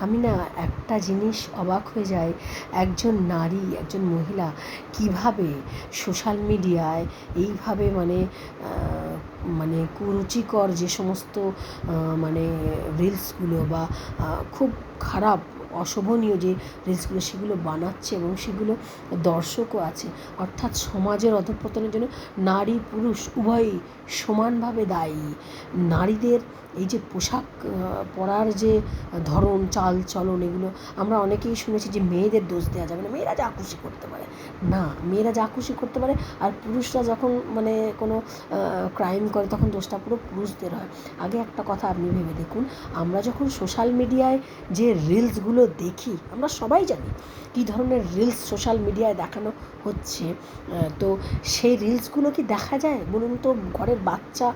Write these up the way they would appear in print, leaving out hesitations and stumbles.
আমি না একটা জিনিস অবাক হয়ে যাই, একজন নারী, একজন মহিলা কিভাবে সোশ্যাল মিডিয়ায় এইভাবে মানে কুরুচিকর যে সমস্ত মানে রিলসগুলো বা খুব খারাপ অশোভনীয় যে রিলসগুলো সেগুলো বানাচ্ছে এবং সেগুলো দর্শকও আছে। অর্থাৎ সমাজের অধঃপতনের জন্য নারী পুরুষ উভয়ই সমানভাবে দায়ী। নারীদের এই যে পোশাক পরার যে ধরন, চাল চলন, এগুলো আমরা অনেকেই শুনেছি যে মেয়েদের দোষ দেওয়া যাবে না, মেয়েরা যা খুশি করতে পারে। না, মেয়েরা যা খুশি করতে পারে, আর পুরুষরা যখন মানে কোনো ক্রাইম করে তখন দোষটা পুরো পুরুষদের হয়। আগে একটা কথা আপনি ভেবে দেখুন, আমরা যখন সোশ্যাল মিডিয়ায় যে রিলসগুলো দেখি, আমরা সবাই জানি কী ধরনের রিলস সোশ্যাল মিডিয়ায় দেখানো হচ্ছে। তো সেই রিলসগুলো কি দেখা যায় বলুন তো? ঘরের বাচ্চা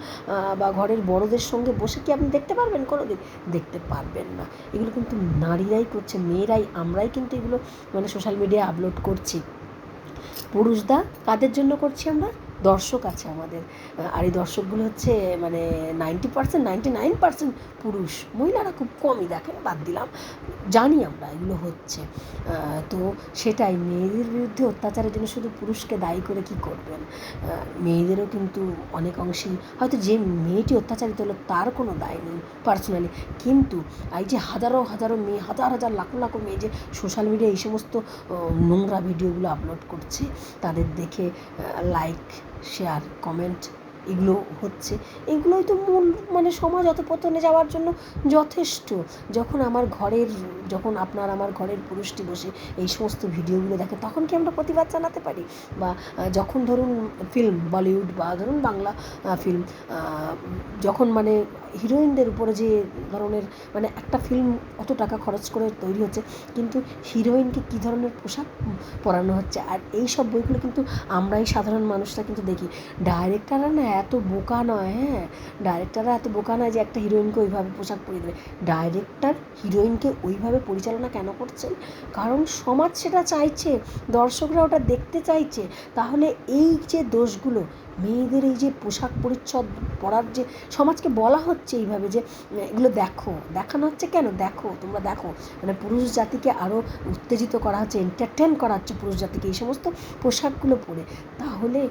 বা ঘরের বড়দের সঙ্গে বসে কি আপনি দেখতে পারবেন কোনো দিন? দেখতে পারবেন না। এগুলো কিন্তু নারীরাই করছে, মেয়েরাই, আমরাই কিন্তু এগুলো মানে সোশ্যাল মিডিয়ায় আপলোড করছি। পুরুষরা কাদের জন্য করছি আমরা? দর্শক আছে আমাদের, আর এই দর্শকগুলো হচ্ছে মানে 90%, 99% পুরুষ। মহিলারা খুব কমই দেখেন, বাদ দিলাম, জানি আমরা এগুলো হচ্ছে। তো সেটাই, মেয়েদের বিরুদ্ধে অত্যাচারের জন্য শুধু পুরুষকে দায়ী করে কি করবেন? মেয়েদেরও কিন্তু অনেক অংশেই হয়তো যে মেয়েটি অত্যাচারিত হলো তার কোনো দায় নেই পার্সোনালি, কিন্তু এই যে হাজারো হাজারো মেয়ে, হাজার হাজার লাখো লাখো মেয়ে যে সোশ্যাল মিডিয়ায় এই সমস্ত নোংরা ভিডিওগুলো আপলোড করছে, তাদের দেখে লাইক, শেয়ার, কমেন্ট এগুলো হচ্ছে। এগুলোই তো মূল মানে সমাজ অধঃপতনে যাওয়ার জন্য যথেষ্ট। যখন আপনার আমার ঘরের পুরুষটি বসে এই সমস্ত ভিডিওগুলো দেখে, তখন কি আমরা প্রতিবাদ জানাতে পারি? বা যখন ধরুন ফিল্ম, বলিউড বা ধরুন বাংলা ফিল্ম, যখন মানে হিরোইনদের উপরে যে ধরনের মানে একটা ফিল্ম অত টাকা খরচ করে তৈরি হচ্ছে, কিন্তু হিরোইনকে কী ধরনের পোশাক পরানো হচ্ছে, আর এই সব বইগুলো কিন্তু আমরাই সাধারণ মানুষরা কিন্তু দেখি। ডাইরেক্টররা না এত বোকা নয়, ডাইরেক্টররা এত বোকা নয় যে একটা হিরোইনকে ওইভাবে পোশাক পরিয়ে দেবে। ডাইরেক্টর হিরোইনকে ওইভাবে পরিচালনা কেন করছেন? কারণ সমাজ সেটা চাইছে, দর্শকরা ওটা দেখতে চাইছে। তাহলে এই যে দোষগুলো, মেয়েদের এই যে পোশাক পরিচ্ছদ পরার যে সমাজকে বলা হচ্ছে এইভাবে যে এগুলো দেখানো হচ্ছে, কেন দেখো, তোমরা দেখো, মানে পুরুষ জাতিকে আরও উত্তেজিত করা হচ্ছে, এন্টারটেন করা হচ্ছে পুরুষ জাতিকে এই সমস্ত পোশাকগুলো পরে। তাহলে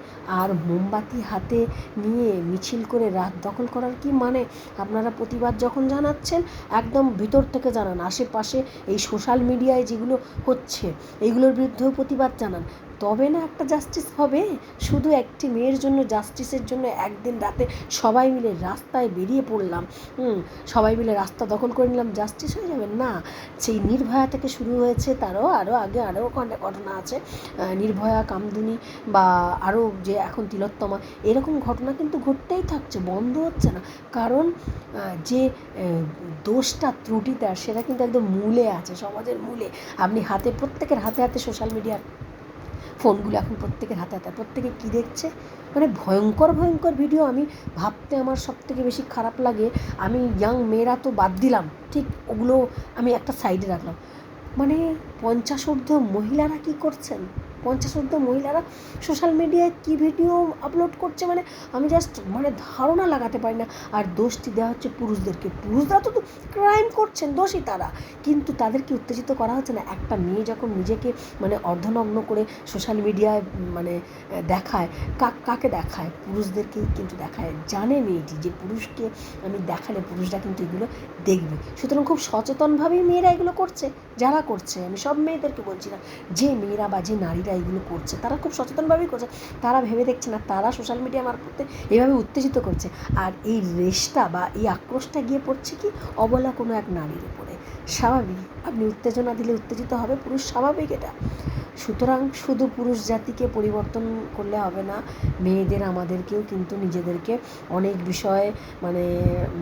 আর মোমবাতি হাতে নিয়ে মিছিল করে রাত দখল করার কি মানে? আপনারা প্রতিবাদ যখন জানাচ্ছেন, একদম ভিতর থেকে জানান, আশেপাশে এই সোশ্যাল মিডিয়ায় যেগুলো হচ্ছে এইগুলোর বিরুদ্ধেও প্রতিবাদ জানান, তবে না একটা জাস্টিস হবে। শুধু একটি মেয়ের জন্য জাস্টিসের জন্য একদিন রাতে সবাই মিলে রাস্তায় বেরিয়ে পড়লাম, সবাই মিলে রাস্তা দখল করে নিলাম, জাস্টিস হয়ে যাবে না। সেই নির্ভয়া থেকে শুরু হয়েছে, তারও আগে আরও ঘটনা আছে, নির্ভয়া, কামদুনি বা আরও যে এখন তিলোত্তমা, এরকম ঘটনা কিন্তু ঘটতেই থাকছে, বন্ধ হচ্ছে না। কারণ যে দোষটা, ত্রুটিটা, সেটা কিন্তু একদম মূলে আছে, সমাজের মূলে। আপনি প্রত্যেকের হাতে হাতে সোশ্যাল মিডিয়ার ফোনগুলো এখন প্রত্যেকের হাতে হাতে, প্রত্যেকে কী দেখছে, মানে ভয়ঙ্কর ভয়ঙ্কর ভিডিও। আমি ভাবতে আমার সবথেকে বেশি খারাপ লাগে, আমি ইয়াং মেয়েরা তো বাদ দিলাম, ঠিক ওগুলো আমি একটা সাইডে রাখলাম, মানে 50 ঊর্ধ্ব মহিলারা কী করছেন, 50 ঊর্ধ্ব মহিলারা সোশ্যাল মিডিয়ায় কী ভিডিও আপলোড করছে, মানে আমি জাস্ট মানে ধারণা লাগাতে পারি না। আর দোষটি দেওয়া হচ্ছে পুরুষদেরকে, পুরুষরা তো ক্রাইম করছেন, দোষী তারা, কিন্তু তাদেরকে উত্তেজিত করা হচ্ছে না। একটা মেয়ে যখন নিজেকে মানে অর্ধনগ্ন করে সোশ্যাল মিডিয়ায় মানে দেখায়, কাকে দেখায়? পুরুষদেরকেই কিন্তু দেখায়। জানে মেয়েটি যে পুরুষকে আমি দেখালে পুরুষরা কিন্তু এগুলো দেখবে, সুতরাং খুব সচেতনভাবেই মেয়েরা এগুলো করছে। যারা করছে, আমি সব মেয়েদেরকে বলছি না, যে মেয়েরা বা যে নারীরা এগুলো করছে তারা খুব সচেতনভাবেই করছে। তারা ভেবে দেখছে না, তারা সোশ্যাল মিডিয়া মারফতে এভাবে উত্তেজিত করছে, আর এই রেশটা বা এই আক্রোশটা গিয়ে পড়ছে কি অবলা কোনো এক নারীর উপরে। স্বাভাবিক, আপনি উত্তেজনা দিলে উত্তেজিত হবে পুরুষ, স্বাভাবিক এটা। সুতরাং শুধু পুরুষ জাতিকে পরিবর্তন করলে হবে না, মেয়েদের, আমাদেরকেও কিন্তু নিজেদেরকে অনেক বিষয়ে মানে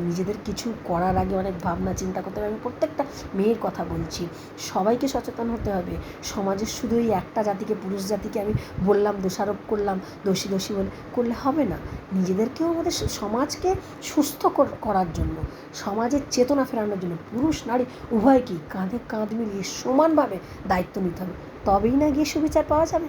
নিজেদের কিছু করার আগে অনেক ভাবনা চিন্তা করতে হবে। আমি প্রত্যেকটা মেয়ের কথা বলছি, সবাইকে সচেতন হতে হবে। সমাজের শুধু এই একটা জাতিকে, পুরুষ জাতিকে আমি বললাম, দোষারোপ করলাম, দোষী বলে করলে হবে না। নিজেদেরকেও আমাদের সমাজকে সুস্থ করার জন্য, সমাজের চেতনা ফেরানোর জন্য পুরুষ নারী উভয়কেই কাঁধে কাঁধ মিলিয়ে সমানভাবে দায়িত্ব নিতে হবে, তবেই না গিয়ে সুবিচার পাওয়া যাবে।